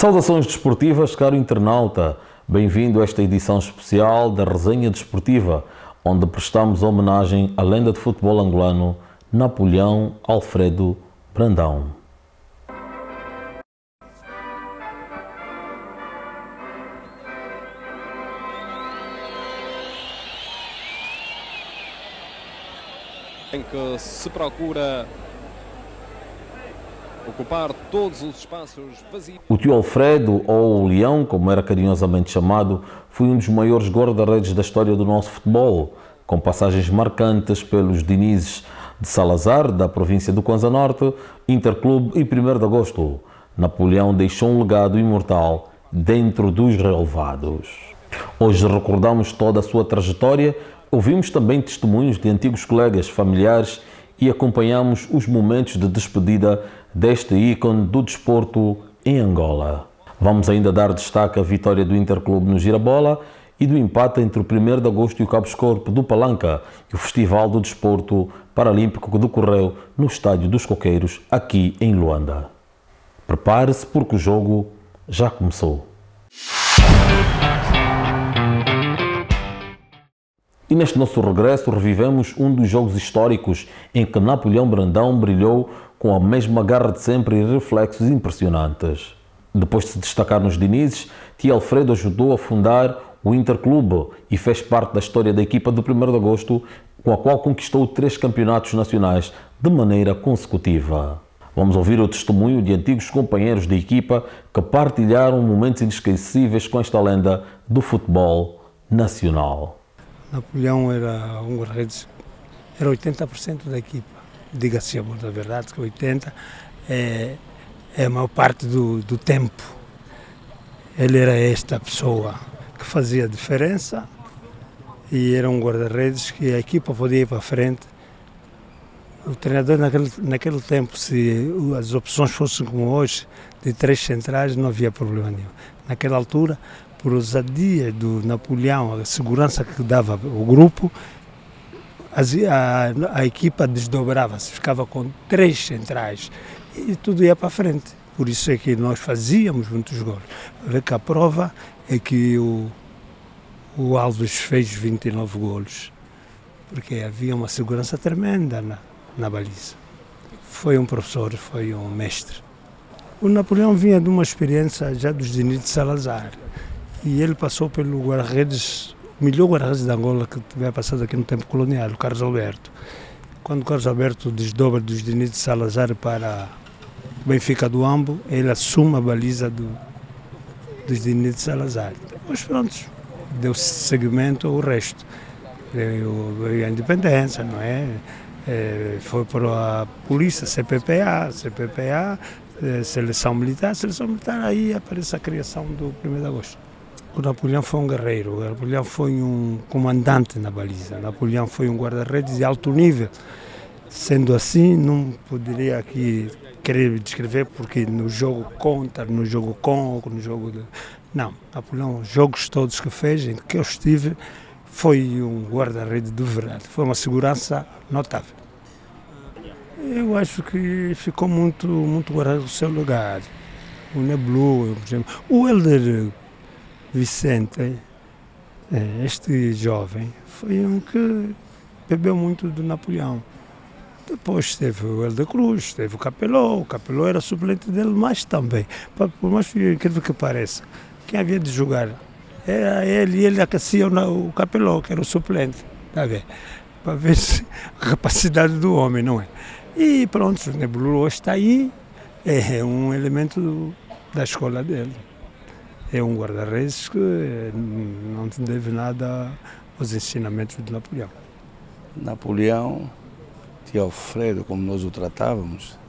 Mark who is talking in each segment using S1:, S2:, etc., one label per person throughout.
S1: Saudações desportivas, caro internauta. Bem-vindo a esta edição especial da Resenha Desportiva, onde prestamos homenagem à lenda de futebol angolano, Napoleão Alfredo Brandão.
S2: Em que se procura ocupar todos os espaços vazios.
S1: O tio Alfredo, ou o Leão, como era carinhosamente chamado, foi um dos maiores guarda-redes da história do nosso futebol, com passagens marcantes pelos Dinizes de Salazar, da província do Kwanza Norte, Interclube e 1º de Agosto. Napoleão deixou um legado imortal dentro dos relevados. Hoje recordamos toda a sua trajetória, ouvimos também testemunhos de antigos colegas, familiares e acompanhamos os momentos de despedida deste ícone do desporto em Angola. Vamos ainda dar destaque à vitória do Interclube no Girabola e do empate entre o 1º de Agosto e o Cabos Corpo do Palanca e o Festival do Desporto Paralímpico que decorreu no Estádio dos Coqueiros, aqui em Luanda. Prepare-se porque o jogo já começou. E neste nosso regresso revivemos um dos jogos históricos em que Napoleão Brandão brilhou com a mesma garra de sempre e reflexos impressionantes. Depois de se destacar nos Dinizes, tio Alfredo ajudou a fundar o Interclube e fez parte da história da equipa do 1º de Agosto, com a qual conquistou 3 campeonatos nacionais de maneira consecutiva. Vamos ouvir o testemunho de antigos companheiros da equipa que partilharam momentos inesquecíveis com esta lenda do futebol nacional.
S3: Napoleão era um guarda-redes, era 80% da equipa. Diga-se a da verdade que 80% é a maior parte do tempo. Ele era esta pessoa que fazia diferença e era um guarda-redes que a equipa podia ir para frente. O treinador naquele tempo, se as opções fossem como hoje, de 3 centrais, não havia problema nenhum. Naquela altura, por ousadia do Napoleão, a segurança que dava o grupo, a equipa desdobrava-se, ficava com 3 centrais e tudo ia para frente. Por isso é que nós fazíamos muitos gols. Ver que a prova é que o Alves fez 29 golos, porque havia uma segurança tremenda na baliza. Foi um professor, foi um mestre. O Napoleão vinha de uma experiência já dos Dinizes de Salazar. E ele passou pelo guarda-redes, o melhor guarda-redes de Angola que tiver passado aqui no tempo colonial, o Carlos Alberto. Quando o Carlos Alberto desdobra dos Dinizes de Salazar para Benfica do Ambo, ele assume a baliza dos Dinizes de Salazar. Depois, pronto, deu seguimento ao resto. Veio a independência, não é? Foi para a polícia, CPPA, Seleção Militar, aí aparece a criação do 1º de Agosto. O Napoleão foi um guerreiro, o Napoleão foi um comandante na baliza, o Napoleão foi um guarda-redes de alto nível. Sendo assim, não poderia aqui querer descrever, porque no jogo contra, no jogo com, no jogo... Não, Napoleão, os jogos todos que fez, em que eu estive, foi um guarda-redes de verdade, foi uma segurança notável. Eu acho que ficou muito guardado o seu lugar. O Neblu, por exemplo, o Helder Vicente, este jovem, foi um que bebeu muito do Napoleão. Depois teve o Helder Cruz, teve o Capeló era suplente dele, mas também, por mais incrível que pareça, quem havia de jogar era ele, e ele aquecia o Capeló, que era o suplente, tá vendo? Para ver a capacidade do homem, não é? E pronto, o Neblu hoje está aí, é um elemento da escola dele. É um guarda-redes que não deve nada aos ensinamentos de Napoleão.
S4: Napoleão, tio Alfredo, como nós o tratávamos,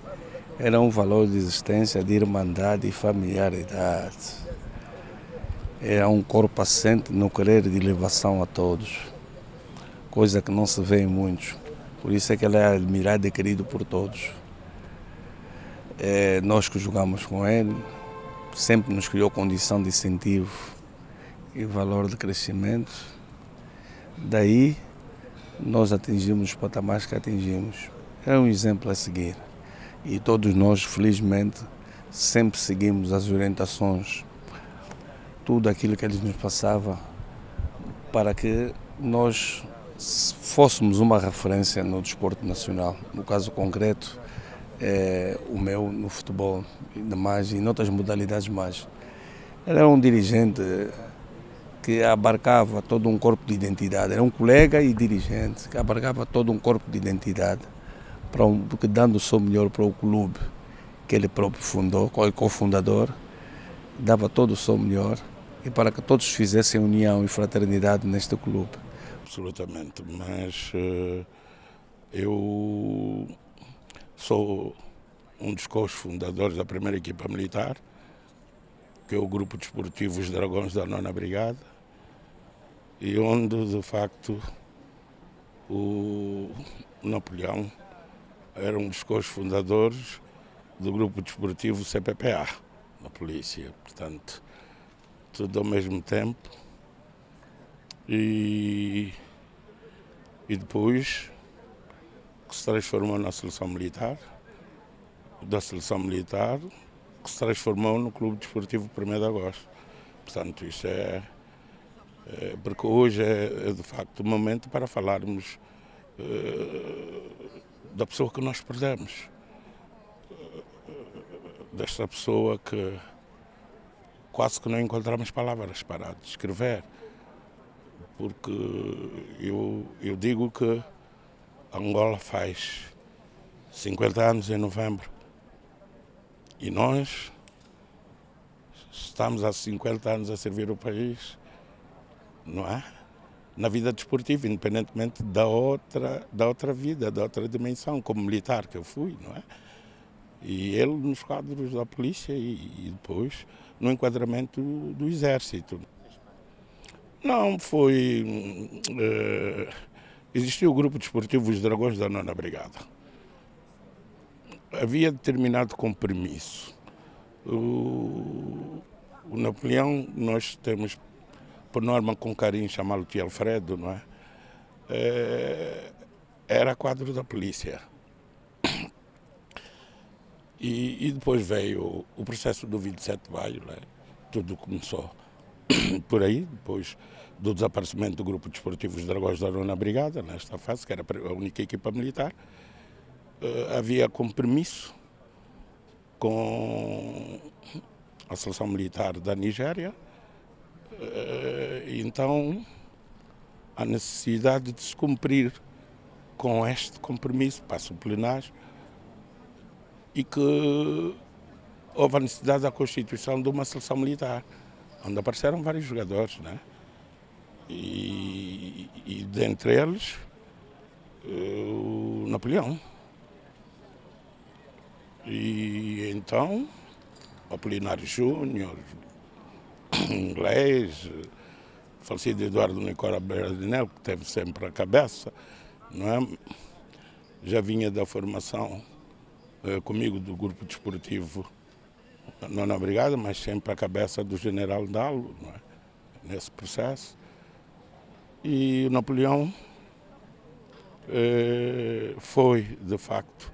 S4: era um valor de existência, de irmandade e familiaridade. Era um corpo assente no querer de elevação a todos, coisa que não se vê em muitos. Por isso é que ele é admirado e querido por todos. Nós que jogamos com ele, sempre nos criou condição de incentivo e valor de crescimento. Daí, nós atingimos os patamares que atingimos. É um exemplo a seguir. E todos nós, felizmente, sempre seguimos as orientações, tudo aquilo que eles nos passavam, para que nós fôssemos uma referência no desporto nacional. No caso concreto, o meu no futebol e demais, e em outras modalidades mais. Ele era um dirigente que abarcava todo um corpo de identidade, era um colega e dirigente que abarcava todo um corpo de identidade, dando o seu melhor para o clube que ele próprio fundou, cofundador, dava todo o seu melhor e para que todos fizessem união e fraternidade neste clube.
S5: Absolutamente, mas eu sou um dos co-fundadores da primeira equipa militar, que é o Grupo Desportivo Os Dragões da 9ª Brigada, e onde, de facto, o Napoleão era um dos co-fundadores do Grupo Desportivo CPPA, na polícia. Portanto, tudo ao mesmo tempo. E depois que se transformou na seleção militar, da seleção militar, que se transformou no Clube Desportivo 1º de Agosto. Portanto, isso porque hoje é de facto o momento para falarmos da pessoa que nós perdemos, desta pessoa que quase que não encontramos palavras para descrever, porque eu digo que Angola faz 50 anos em novembro e nós estamos há 50 anos a servir o país, não é? Na vida desportiva, independentemente da outra vida, da outra dimensão, como militar que eu fui, não é? E ele nos quadros da polícia e depois no enquadramento do exército. Não, foi... existiu o Grupo Desportivo Os Dragões da 9ª Brigada. Havia determinado compromisso. O Napoleão, nós temos, por norma, com carinho, chamá-lo tio Alfredo, não é? Era quadro da polícia. E depois veio o processo do 27 de maio, né? Tudo começou por aí, depois do desaparecimento do Grupo Desportivo Os Dragões da 9ª Brigada, nesta fase, que era a única equipa militar. Havia compromisso com a seleção militar da Nigéria, então a necessidade de se cumprir com este compromisso, passo plenário, e que houve a necessidade da constituição de uma seleção militar, onde apareceram vários jogadores, né? E dentre eles o Napoleão. E então Apolinário Júnior, inglês, falecido Eduardo Nicola Berdinel, que teve sempre a cabeça, não é? Já vinha da formação comigo do Grupo Desportivo da 9ª Brigada, mas sempre a cabeça do General Dalo, não é? Nesse processo. E o Napoleão foi, de facto,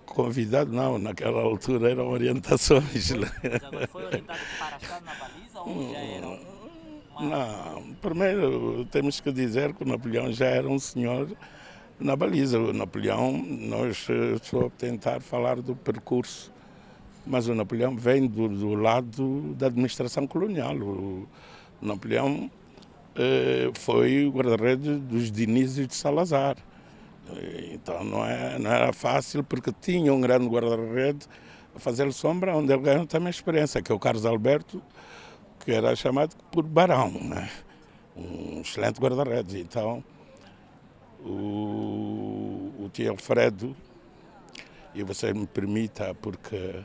S5: convidado, não, naquela altura eram orientações.
S6: Mas agora foi orientado para estar na baliza ou já era
S5: Não, primeiro temos que dizer que o Napoleão já era um senhor na baliza. O Napoleão, nós só tentar falar do percurso, mas o Napoleão vem do lado da administração colonial. O Napoleão foi o guarda-redes dos Dinísio de Salazar. Então não era fácil, porque tinha um grande guarda-redes a fazer sombra, onde ele ganhou também experiência, que é o Carlos Alberto, que era chamado por Barão, né? Um excelente guarda-redes. Então o tio Alfredo, e você me permita, porque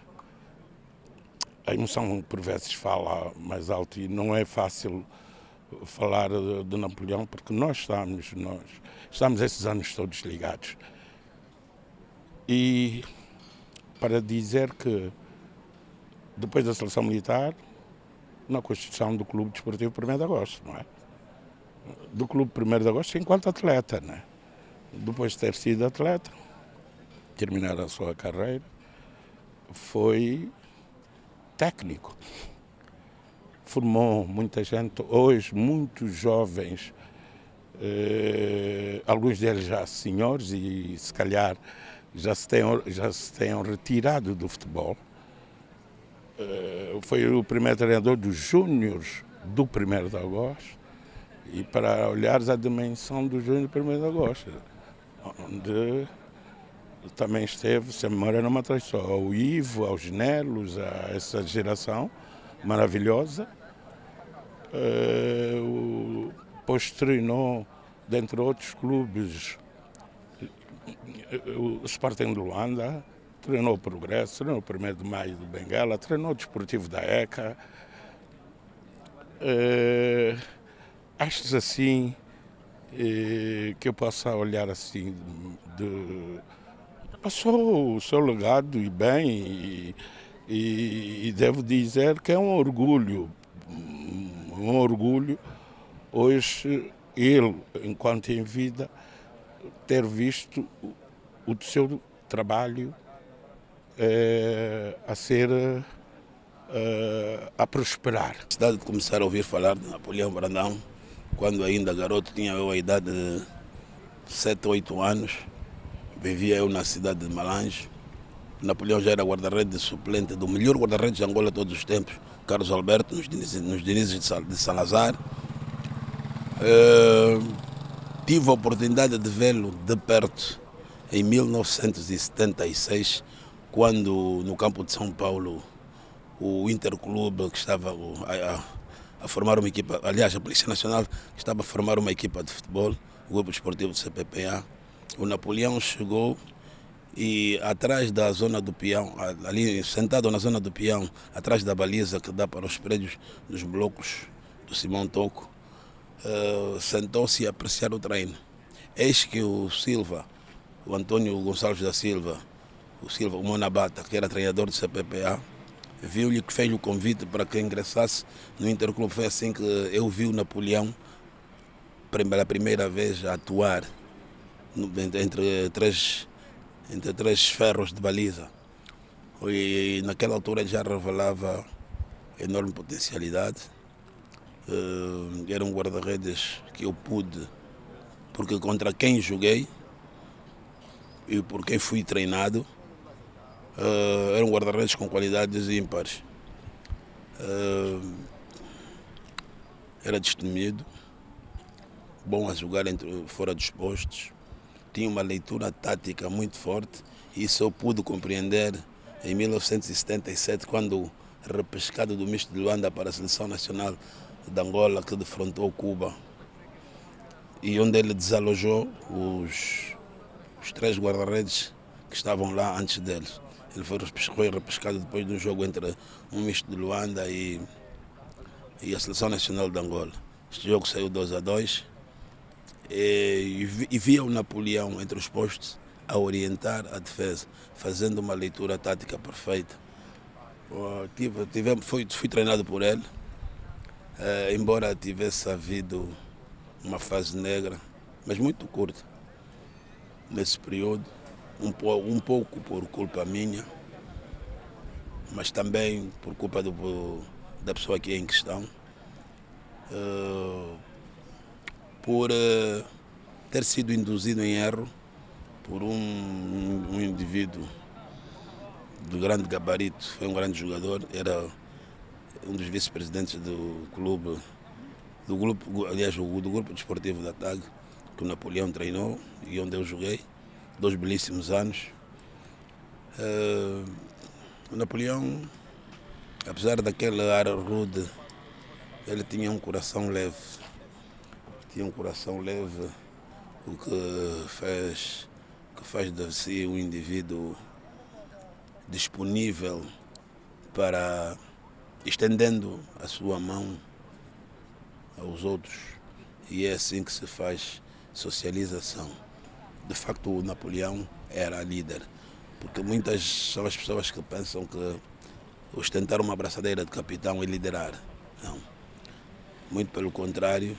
S5: a emoção por vezes fala mais alto e não é fácil falar de Napoleão, porque nós estamos esses anos todos ligados. E para dizer que depois da seleção militar, na constituição do Clube Desportivo 1º de Agosto, não é? Do Clube 1º de Agosto enquanto atleta, né? Depois de ter sido atleta, terminar a sua carreira, foi técnico. Formou muita gente, hoje muitos jovens, alguns deles já senhores e se calhar já se tenham retirado do futebol. Foi o primeiro treinador dos júniores do 1º de agosto, e para olhares a dimensão do júnior do 1º de agosto, onde também esteve, se a memória não me traiçoa, ao Ivo, aos Nelos, a essa geração maravilhosa. Depois treinou, dentre outros clubes, o Sporting de Luanda, treinou o Progresso, treinou o 1º de Maio de Benguela, treinou o Desportivo da ECA. Acho assim que eu possa olhar assim, passou o seu legado e bem, e devo dizer que é um orgulho hoje ele, enquanto em vida, ter visto o seu trabalho a prosperar.
S7: A cidade de começar a ouvir falar de Napoleão Brandão, quando ainda garoto, tinha eu a idade de 7 ou 8 anos, vivia eu na cidade de Malange. Napoleão já era guarda-redes suplente do melhor guarda-redes de Angola de todos os tempos, Carlos Alberto, nos Dinizes de Salazar. Tive a oportunidade de vê-lo de perto em 1976, quando no campo de São Paulo o Interclube, que estava a formar uma equipa, aliás, a Polícia Nacional estava a formar uma equipa de futebol, o Grupo Desportivo do CPPA, o Napoleão chegou e atrás da zona do peão, ali sentado na zona do peão, atrás da baliza que dá para os prédios dos blocos do Simão Toco, sentou-se a apreciar o treino. Eis que o Silva, o Antônio Gonçalves da Silva, o Monabata, que era treinador do CPPA, viu-lhe que fez o convite para que ingressasse no Interclube. Foi assim que eu vi o Napoleão pela primeira vez a atuar entre três ferros de baliza. E naquela altura ele já revelava enorme potencialidade. Era um guarda-redes que eu pude, porque contra quem joguei e por quem fui treinado, era um guarda-redes com qualidades ímpares. Era destemido, bom a jogar fora dos postos, tinha uma leitura tática muito forte, e isso eu pude compreender em 1977, quando repescado do misto de Luanda para a Seleção Nacional de Angola, que defrontou Cuba, e onde ele desalojou os 3 guarda-redes que estavam lá antes deles. Ele foi repescado depois de um jogo entre um misto de Luanda e a Seleção Nacional de Angola. Este jogo saiu 2-2 e via o Napoleão entre os postos a orientar a defesa, fazendo uma leitura tática perfeita. Fui treinado por ele, embora tivesse havido uma fase negra, mas muito curta nesse período, um pouco por culpa minha, mas também por culpa da pessoa que é em questão, por ter sido induzido em erro por um indivíduo de grande gabarito. Foi um grande jogador, era um dos vice-presidentes do clube, do grupo desportivo da TAG, que o Napoleão treinou e onde eu joguei 2 belíssimos anos. O Napoleão, apesar daquele ar rude, ele tinha um coração leve. O que faz de si um indivíduo disponível para, estendendo a sua mão aos outros, e é assim que se faz socialização. De facto, o Napoleão era líder, porque muitas são as pessoas que pensam que ostentar uma abraçadeira de capitão é liderar. Não. Muito pelo contrário,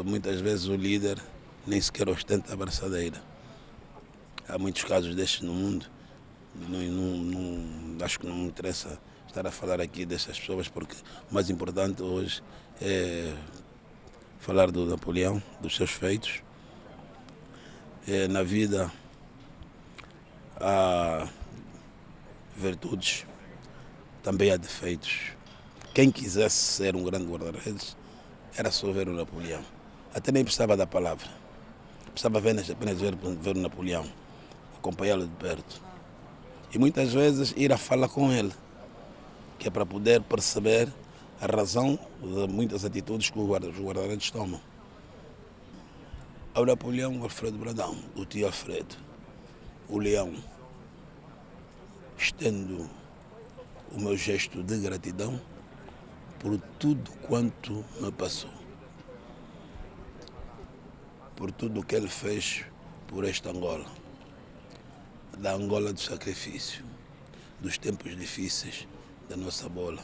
S7: muitas vezes o líder nem sequer ostenta a abraçadeira. há muitos casos destes no mundo. Acho que não me interessa estar a falar aqui dessas pessoas, porque o mais importante hoje é falar do Napoleão, dos seus feitos. Na vida há virtudes, também há defeitos. Quem quisesse ser um grande guarda-redes era só ver o Napoleão. Até nem precisava da palavra. Precisava apenas ver o Napoleão, acompanhá-lo de perto. E muitas vezes ir a falar com ele, que é para poder perceber a razão de muitas atitudes que os guarda-redes tomam. Ao Napoleão, Alfredo Brandão, o tio Alfredo, o Leão, estendo o meu gesto de gratidão por tudo quanto me passou, por tudo o que ele fez por esta Angola, da Angola do sacrifício, dos tempos difíceis da nossa bola.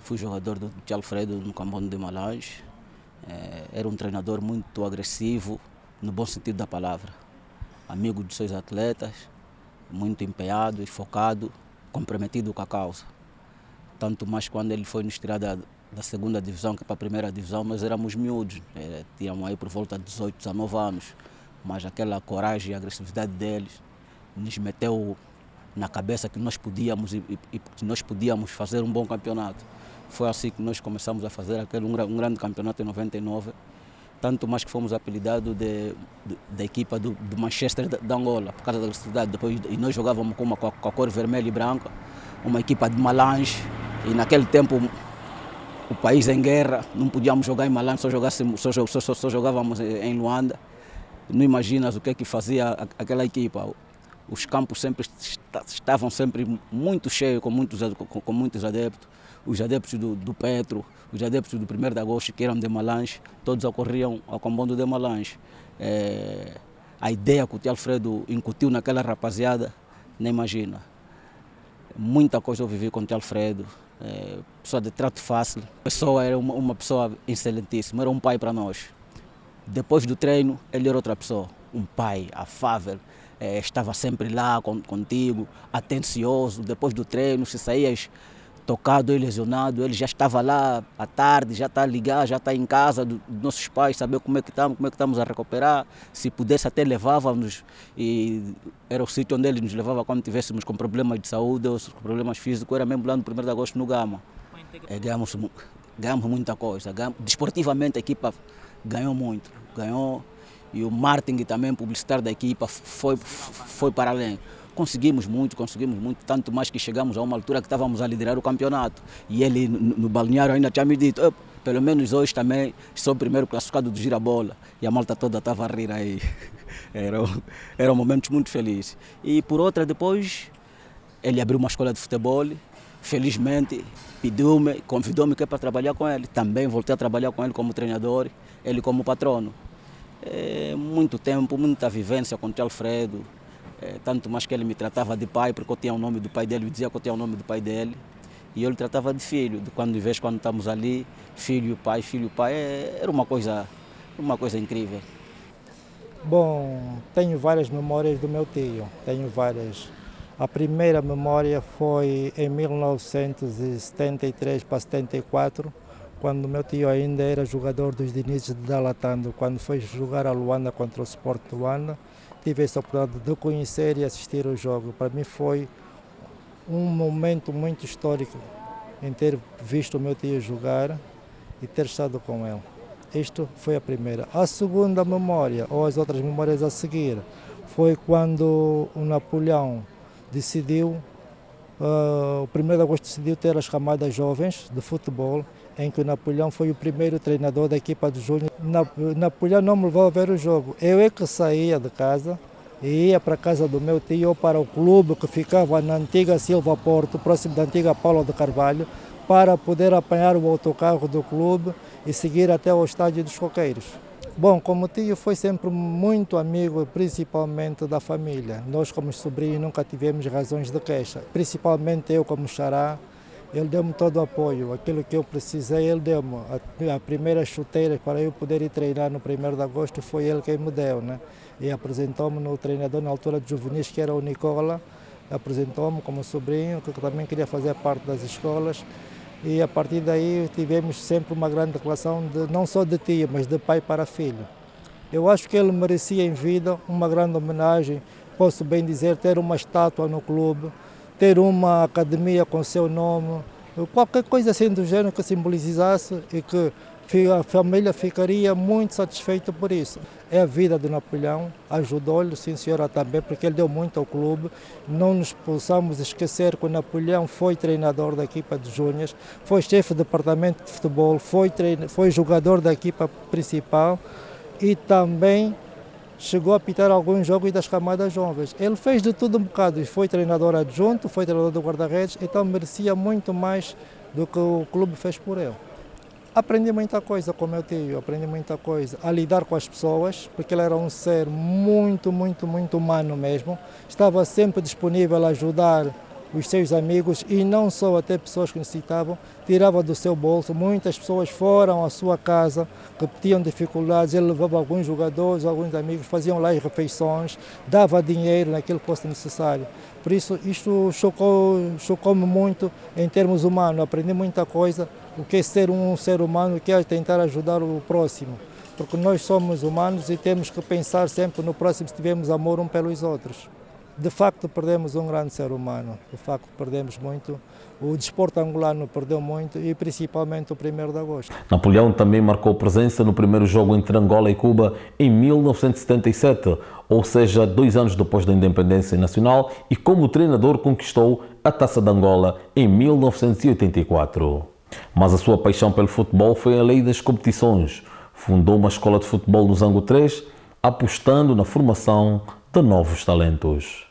S6: Fui jogador do tio Alfredo no Cambondo de Malange. Era um treinador muito agressivo, no bom sentido da palavra. Amigo dos seus atletas, muito empenhado e focado, comprometido com a causa. Tanto mais quando ele foi nos tirar da segunda divisão que para a primeira divisão, mas éramos miúdos, tínhamos aí por volta de 18, 19 anos. Mas aquela coragem e agressividade deles nos meteu na cabeça que nós podíamos e que nós podíamos fazer um bom campeonato. Foi assim que nós começamos a fazer um grande campeonato em 99, tanto mais que fomos apelidados da equipa do Manchester da Angola, por causa da agressividade. E nós jogávamos com a cor vermelha e branca, uma equipa de Malange, e naquele tempo o país em guerra, não podíamos jogar em Malange, só jogávamos em Luanda. Não imaginas o que é que fazia aquela equipa. Os campos estavam sempre muito cheios, com muitos adeptos. Os adeptos do Petro, os adeptos do 1º de Agosto, que eram de Malange, todos ocorriam ao Cambondo de Malange. A ideia que o tio Alfredo incutiu naquela rapaziada, nem imagina. Muita coisa eu vivi com o tio Alfredo, pessoa de trato fácil. A pessoa era uma pessoa excelentíssima, era um pai para nós. Depois do treino, ele era outra pessoa, um pai afável. Estava sempre lá contigo, atencioso. Depois do treino, se saías tocado ou lesionado, ele já estava lá à tarde, já está a ligar, já está em casa dos nossos pais, saber como é que estamos a recuperar. Se pudesse até levava-nos, e era o sítio onde ele nos levava quando tivéssemos com problemas de saúde ou problemas físicos, era mesmo lá no 1º de Agosto no Gama. Ganhamos muita coisa, desportivamente a equipa ganhou muito, e o marketing também publicitário da equipa foi para além. Conseguimos muito, tanto mais que chegamos a uma altura que estávamos a liderar o campeonato. E ele no balneário ainda tinha me dito, pelo menos hoje também sou o primeiro classificado do Girabola. E a malta toda estava a rir aí. Eram momentos muito felizes. E por outra, depois, ele abriu uma escola de futebol. Felizmente, pediu-me, convidou-me para trabalhar com ele. Também voltei a trabalhar com ele como treinador, ele como patrono. Muito tempo, muita vivência com o tio Alfredo. Tanto mais que ele me tratava de pai, porque eu tinha o nome do pai dele, eu dizia que eu tinha o nome do pai dele. E ele tratava de filho, de quando em vez quando estamos ali, filho e pai, era uma coisa incrível.
S8: Bom, tenho várias memórias do meu tio, tenho várias. A primeira memória foi em 1973 para 74, quando o meu tio ainda era jogador dos Dinizes de Dalatando, quando foi jogar a Luanda contra o Sport de Luanda. Tive essa oportunidade de conhecer e assistir ao jogo. Para mim foi um momento muito histórico em ter visto o meu tio jogar e ter estado com ele. Isto foi a primeira. A segunda memória, ou as outras memórias a seguir, foi quando o Napoleão decidiu, o 1º de Agosto decidiu ter as camadas jovens de futebol, em que o Napoleão foi o primeiro treinador da equipa de júnior. Napoleão não me levou a ver o jogo. Eu é que saía de casa e ia para a casa do meu tio ou para o clube que ficava na antiga Silva Porto, próximo da antiga Paulo de Carvalho, para poder apanhar o autocarro do clube e seguir até ao estádio dos Coqueiros. Bom, como tio foi sempre muito amigo, principalmente da família. Nós como sobrinhos nunca tivemos razões de queixa, principalmente eu como xará. Ele deu-me todo o apoio, aquilo que eu precisei ele deu-me. A primeira chuteira para eu poder ir treinar no 1º de agosto foi ele quem me deu, né? E apresentou-me no treinador na altura de juvenis, que era o Nicola, apresentou-me como sobrinho, que também queria fazer parte das escolas. E a partir daí tivemos sempre uma grande relação, não só de tio, mas de pai para filho. Eu acho que ele merecia em vida uma grande homenagem, posso bem dizer, ter uma estátua no clube, ter uma academia com seu nome, qualquer coisa assim do gênero que simbolizasse e que a família ficaria muito satisfeita por isso. É a vida do Napoleão, ajudou-lhe, sim senhora, também, porque ele deu muito ao clube. Não nos possamos esquecer que o Napoleão foi treinador da equipa de júniores, foi chefe de departamento de futebol, foi jogador da equipa principal e também chegou a apitar alguns jogos das camadas jovens. Ele fez de tudo um bocado, foi treinador adjunto, foi treinador do guarda-redes, então merecia muito mais do que o clube fez por ele. Aprendi muita coisa com meu tio, aprendi muita coisa a lidar com as pessoas, porque ele era um ser muito humano mesmo. Estava sempre disponível a ajudar os seus amigos e não só até pessoas que necessitavam, tirava do seu bolso. Muitas pessoas foram à sua casa que tinham dificuldades, ele levava alguns jogadores, alguns amigos, faziam lá as refeições, dava dinheiro naquilo que fosse necessário. Por isso, isto chocou-me muito em termos humanos, aprendi muita coisa, o que é ser um ser humano, o que é tentar ajudar o próximo. Porque nós somos humanos e temos que pensar sempre no próximo se tivermos amor um pelos outros. De facto, perdemos um grande ser humano, de facto, perdemos muito. O desporto angolano perdeu muito e principalmente o 1º de agosto.
S1: Napoleão também marcou presença no primeiro jogo entre Angola e Cuba em 1977, ou seja, 2 anos depois da independência nacional, e como treinador conquistou a Taça de Angola em 1984. Mas a sua paixão pelo futebol foi além das competições. Fundou uma escola de futebol no Zango 3, apostando na formação de novos talentos.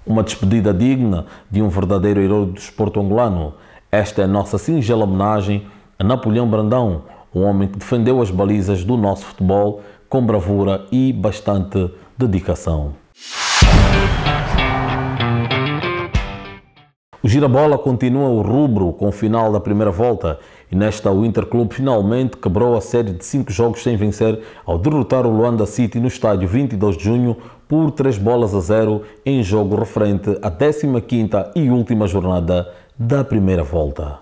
S1: Uma despedida digna de um verdadeiro herói do desporto angolano. Esta é a nossa singela homenagem a Napoleão Brandão, um homem que defendeu as balizas do nosso futebol com bravura e bastante dedicação. O Girabola continua o rubro com o final da primeira volta e nesta o Interclube finalmente quebrou a série de 5 jogos sem vencer ao derrotar o Luanda City no estádio 22 de junho por 3-0 em jogo referente à 15ª e última jornada da primeira volta.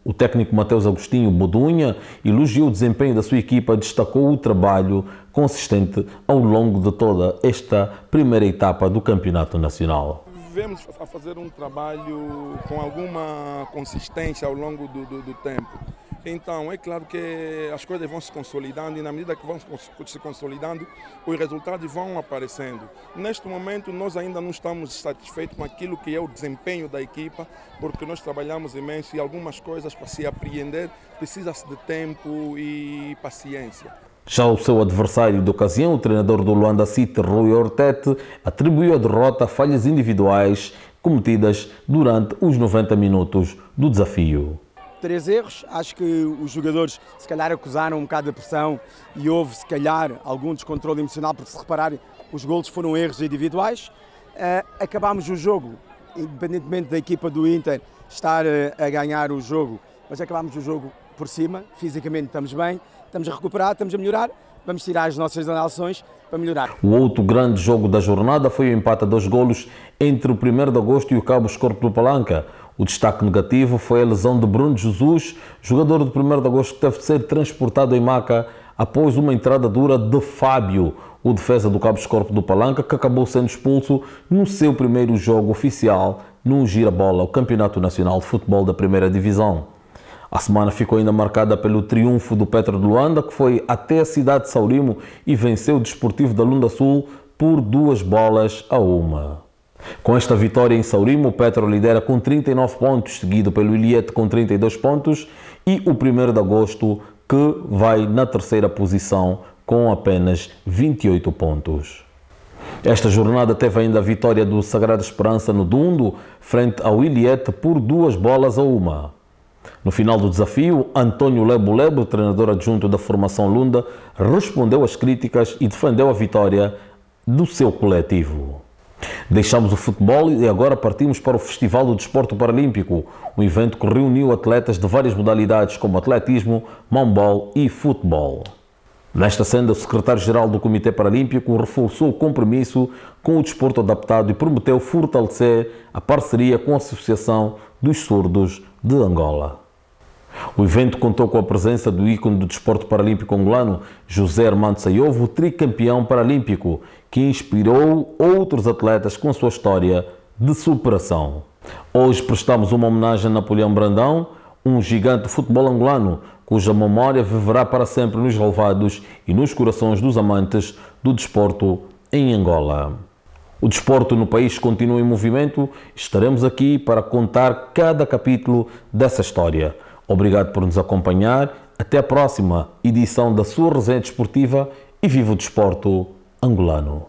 S1: O técnico Mateus Agostinho Bodunha elogiou o desempenho da sua equipa e destacou o trabalho consistente ao longo de toda esta primeira etapa do Campeonato Nacional.
S9: Vivemos a fazer um trabalho com alguma consistência ao longo do tempo. Então, é claro que as coisas vão se consolidando e na medida que vão se consolidando, os resultados vão aparecendo. Neste momento, nós ainda não estamos satisfeitos com aquilo que é o desempenho da equipa, porque nós trabalhamos imenso e algumas coisas para se apreender precisa-se de tempo e paciência.
S1: Já o seu adversário de ocasião, o treinador do Luanda City, Rui Ortete, atribuiu a derrota a falhas individuais cometidas durante os 90 minutos do desafio.
S10: 3 erros. Acho que os jogadores se calhar acusaram um bocado a pressão e houve se calhar algum descontrole emocional, porque se repararem os golos foram erros individuais. Acabámos o jogo, independentemente da equipa do Inter estar a ganhar o jogo, mas acabámos o jogo por cima, fisicamente estamos bem, estamos a recuperar, estamos a melhorar, vamos tirar as nossas ações para melhorar.
S1: O outro grande jogo da jornada foi o empate a 2 golos entre o 1º de agosto e o Cabo Escorpo do Palanca. O destaque negativo foi a lesão de Bruno Jesus, jogador do 1º de agosto, que teve de ser transportado em maca após uma entrada dura de Fábio, o defesa do Cabo Escorpo do Palanca, que acabou sendo expulso no seu primeiro jogo oficial no Gira-Bola, o Campeonato Nacional de Futebol da Primeira Divisão. A semana ficou ainda marcada pelo triunfo do Petro de Luanda, que foi até a cidade de Saurimo e venceu o Desportivo da Lunda Sul por 2-1. Com esta vitória em Saurimo, o Petro lidera com 39 pontos, seguido pelo Iliete com 32 pontos e o 1º de agosto, que vai na 3ª posição com apenas 28 pontos. Esta jornada teve ainda a vitória do Sagrada Esperança no Dundo, frente ao Iliete por 2-1. No final do desafio, António Lebo, treinador adjunto da formação Lunda, respondeu às críticas e defendeu a vitória do seu coletivo. Deixamos o futebol e agora partimos para o Festival do Desporto Paralímpico, um evento que reuniu atletas de várias modalidades como atletismo, mão-bol e futebol. Nesta senda, o secretário-geral do Comitê Paralímpico reforçou o compromisso com o desporto adaptado e prometeu fortalecer a parceria com a Associação dos Surdos de Angola. O evento contou com a presença do ícone do desporto paralímpico angolano, José Armando Saiovo, tricampeão paralímpico, que inspirou outros atletas com a sua história de superação. Hoje prestamos uma homenagem a Napoleão Brandão, um gigante do futebol angolano, cuja memória viverá para sempre nos relevados e nos corações dos amantes do desporto em Angola. O desporto no país continua em movimento. Estaremos aqui para contar cada capítulo dessa história. Obrigado por nos acompanhar. Até a próxima edição da sua resenha desportiva e viva o desporto angolano.